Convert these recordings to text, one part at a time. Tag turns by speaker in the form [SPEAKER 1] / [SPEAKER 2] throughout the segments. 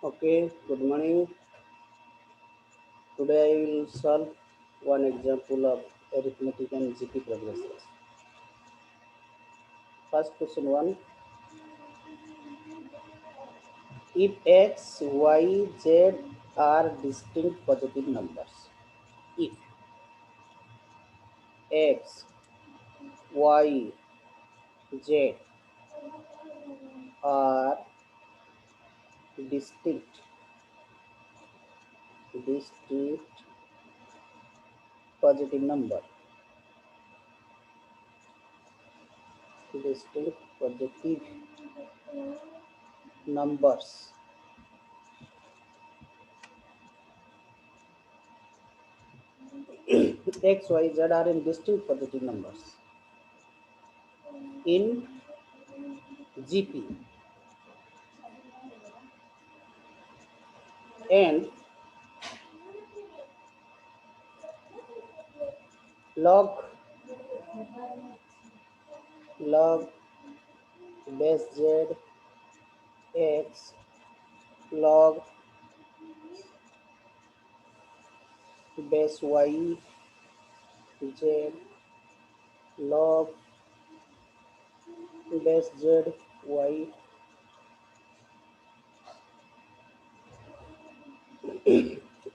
[SPEAKER 1] Okay, good morning. Today I will solve one example of arithmetic and GP progressions. First question one. If x, y, z are distinct positive numbers. If x, y, z are distinct distinct positive number. Distinct positive numbers. X, Y, Z are in distinct positive numbers. In GP and log log base z x log base y z log base z y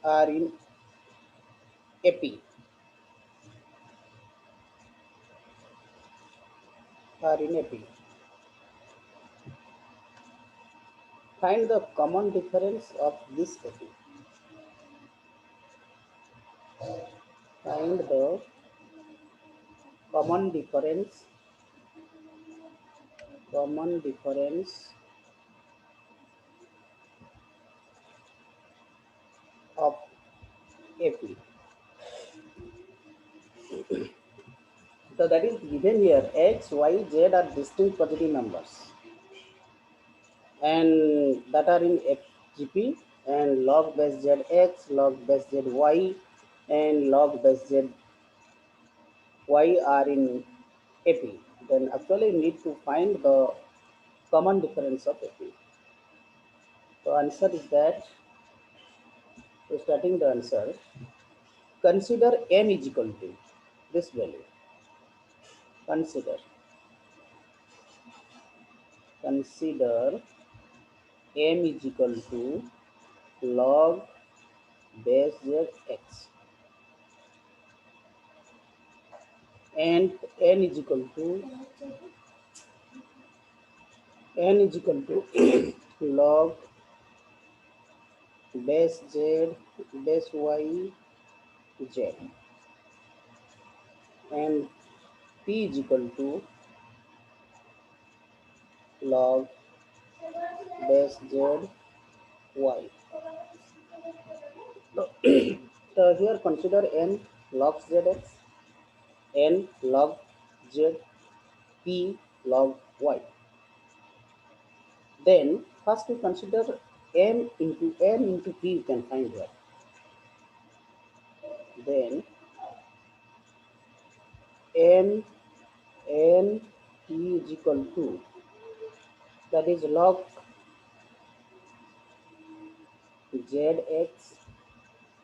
[SPEAKER 1] are in AP are in AP. Find the common difference of this AP. Find the common difference of AP. So that is given here. X, Y, Z are distinct positive numbers, and that are in GP, and log base zx, log base zy, and log base zy are in AP. Then actually need to find the common difference of AP. So answer is that, so starting the answer, consider m is equal to this value. Consider consider m is equal to log base zx, and n is equal to log base z base y z, and p is equal to log base z y. So, so here consider n log zx, n log z, p log y. Then first we consider m into n into p, you can find here. Then n n p is equal to, that is log zx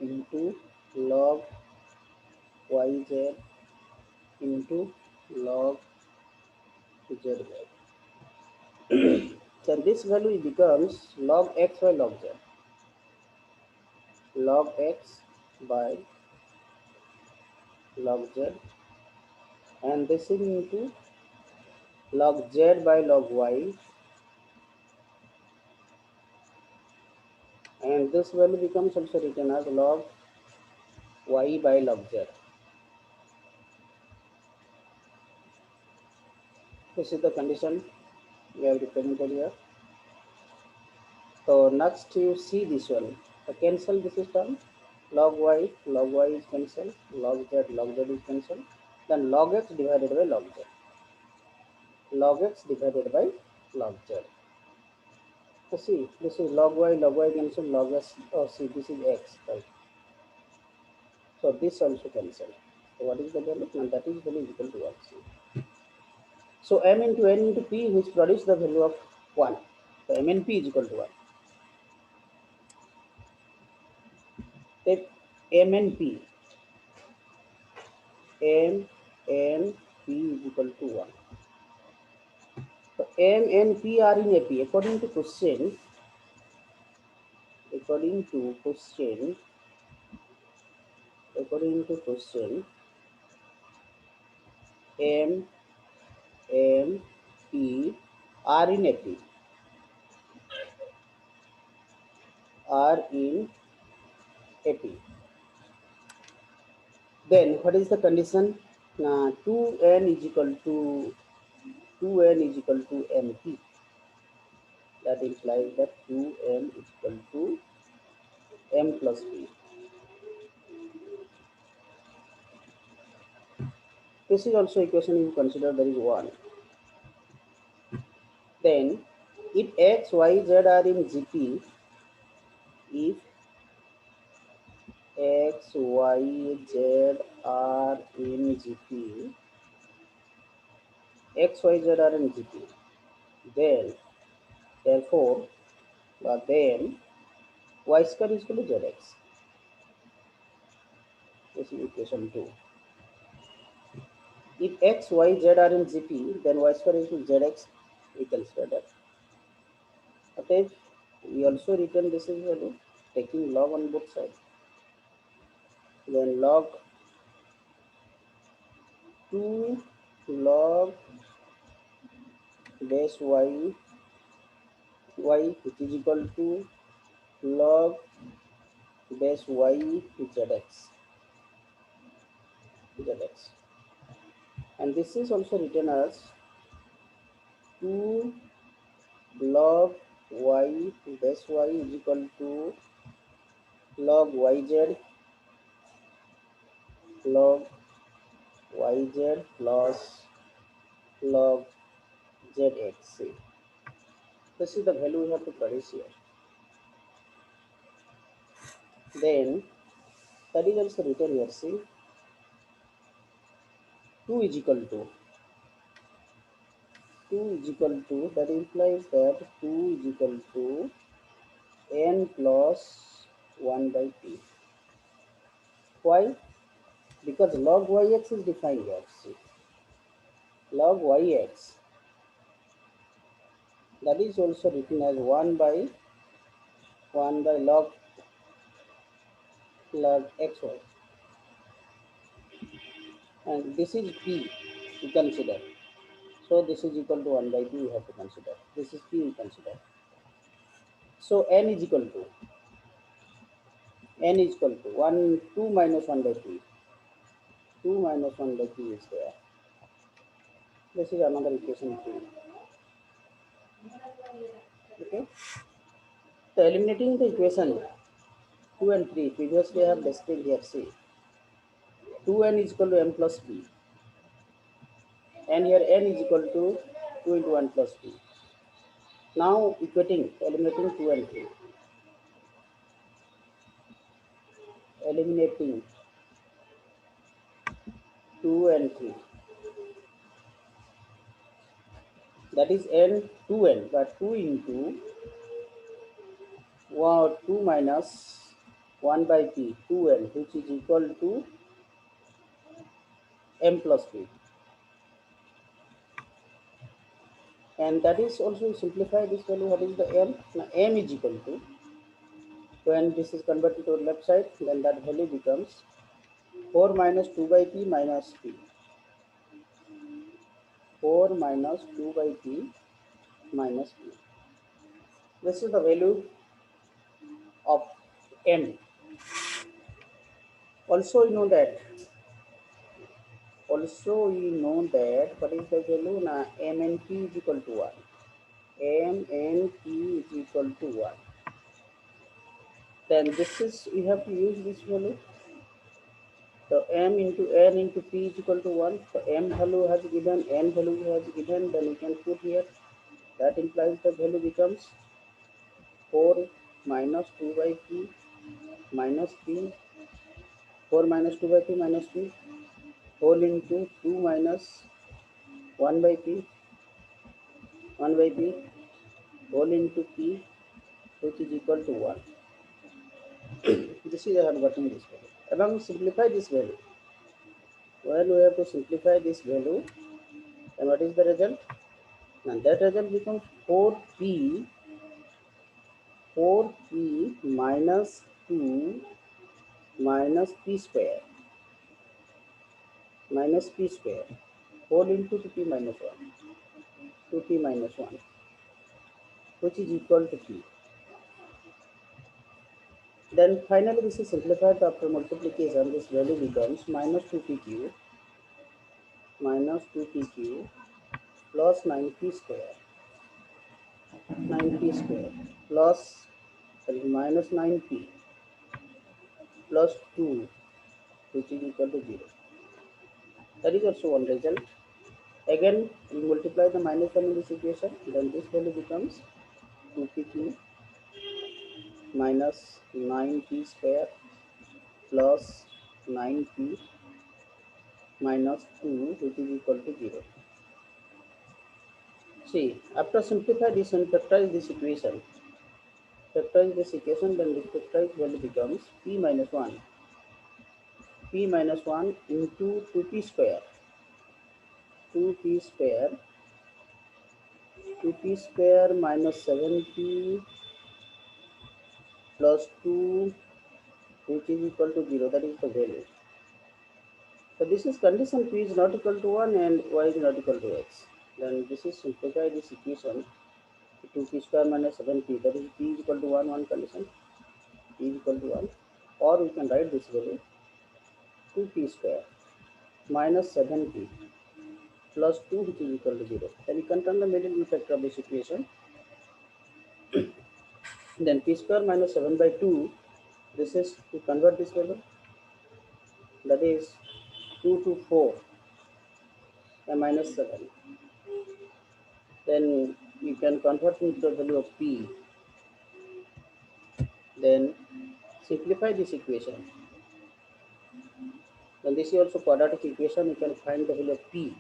[SPEAKER 1] into log yz into log zy. So this value becomes log x by log z, log x by log z, and this is into log z by log y, and this value becomes also written as log y by log z. This is the condition we have represented here. So next you see this one. So cancel this is done. Log y is cancelled. Log z is cancelled. Then log x divided by log z. Log x divided by log z. So see, this is log y cancel, log s. Oh, see, this is x, right? So this also cancel. So what is the value? And that is value equal to 1. So m into n into p, which produce the value of 1. So m and p is equal to 1. Take M and P. M and P is equal to 1. So M and P are in AP. According to question, according to question, M and P are in AP. Are in AP. Then what is the condition? 2n is equal to 2n is equal to MP. That implies that 2n is equal to M plus P. This is also equation you consider there is 1. Then if x, y, z are in GP, if x, y, z are in GP, x, y, z are in GP, then therefore, then y square is equal to zx. This is equation 2. If x, y, z are in GP, then y square is equal to zx. We consider that. Okay, we also written this is value taking log on both sides. Then log 2 log dash y which is equal to log dash y zx, and this is also written as 2 log y dash y is equal to log yz log yz plus log zx. This is the value we have to produce here. Then that is also written here. See, 2 is equal to 2 is equal to, that implies that 2 is equal to n plus 1 by p. Why? Because log yx is defined here. See, log yx, that is also written as 1 by log xy, and this is p we consider. So this is equal to 1 by p we have to consider. This is p we consider. So n is equal to 1 2 minus 1 by p. 2 minus 1 by p is there. This is another equation 2. Okay. So eliminating the equation 2 and 3, previously I have listed here. See, 2n is equal to m plus p, and here n is equal to 2 into 1 plus p. Now eliminating 2 and 3, eliminating 2 and 3, that is n 2n, but 2 into 2 minus 1 by p, 2n, which is equal to m plus p. And that is also simplify this value. What is the m? Now m is equal to, when this is converted to the left side, then that value becomes 4 minus 2 by p minus p. 4 minus 2 by p minus p. This is the value of m. Also, you know that. What is the value? Now m and p is equal to 1. M and p is equal to 1. Then this is, we have to use this value. So m into n into p is equal to 1. So m value has given, n value has given, then we can put here. That implies the value becomes 4 minus 2 by p minus p, 4 minus 2 by p minus p, whole into 2 minus 1 by p, 1 by p, whole into p, which is equal to 1. This is I have gotten this value. Now simplify this value. When we have to simplify this value, then what is the result? And that result becomes 4p minus 2 minus p square minus p square whole into 2p minus 1, 2p minus 1, which is equal to p. Then finally this is simplified after multiplication. This value becomes minus 2pq minus 2pq plus 9p square 9p square plus minus 9p plus 2, which is equal to 0. That is also one result. Again, we multiply the minus 1 in this equation, then this value becomes 2pq minus 9p square plus 9p minus 2, which is equal to 0. See, after simplify this and factorize this equation, then the factorized value becomes p minus 1 into 2p square, 2p square, 2p square minus 7p plus 2, which is equal to 0. That is the value. So this is condition p is not equal to 1 and y is not equal to x. Then this is simplify this equation to 2p square minus 7p, that is p is equal to 1, 1 condition, p is equal to 1. Or we can write this value 2p square minus 7p plus 2, which is equal to 0. Then you can turn the middle factor of this equation. Then p square minus 7 by 2, this is to convert this value, that is 2 to 4 and minus 7. Then you can convert into the value of p. Then simplify this equation. Then this is also quadratic equation. You can find the value of p.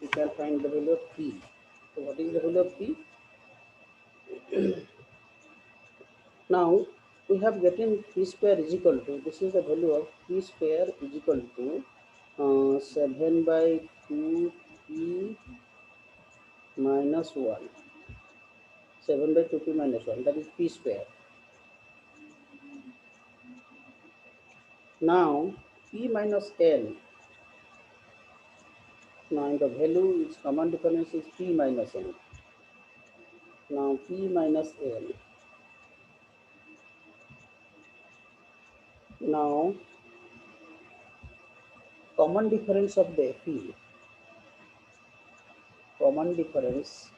[SPEAKER 1] You can find the value of p. So what is the value of p? Now we have gotten p square is equal to, this is the value of p square is equal to 7 by 2 p minus 1. 7 by 2p minus 1, that is p square. Now p minus n, now the value is common difference is p minus n. Now p minus n. Now common difference of the p, common difference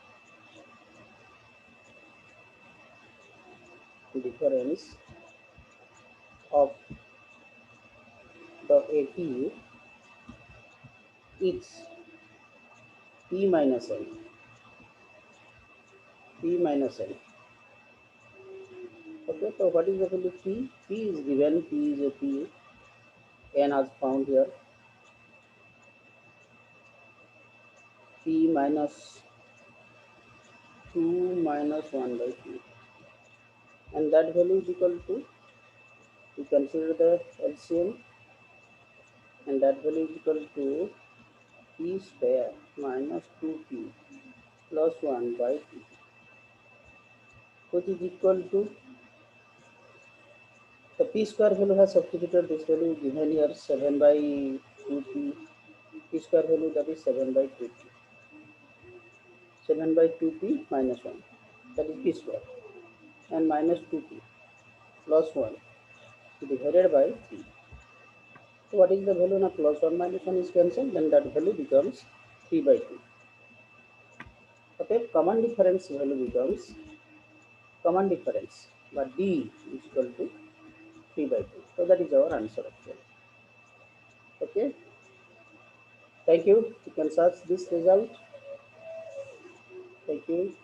[SPEAKER 1] of the AP is p minus n, p minus n. Okay, so what is the value p? P is given, p is a p, n as found here, p minus 2 minus 1 by p, and that value is equal to, we consider the LCM, and that value is equal to p square minus 2p plus 1 by p, which is equal to, the p square value has substituted this value given here 7 by 2p, p square value, that is 7 by 2p, 7 by 2p minus 1, that is p square, and minus 2p plus 1 divided by p. So what is the value now? Plus 1 minus 1 is cancelled, then that value becomes 3 by 2. Okay, common difference value becomes common difference, but d is equal to 3 by 2. So that is our answer actually. Okay, thank you. You can search this result. Thank you.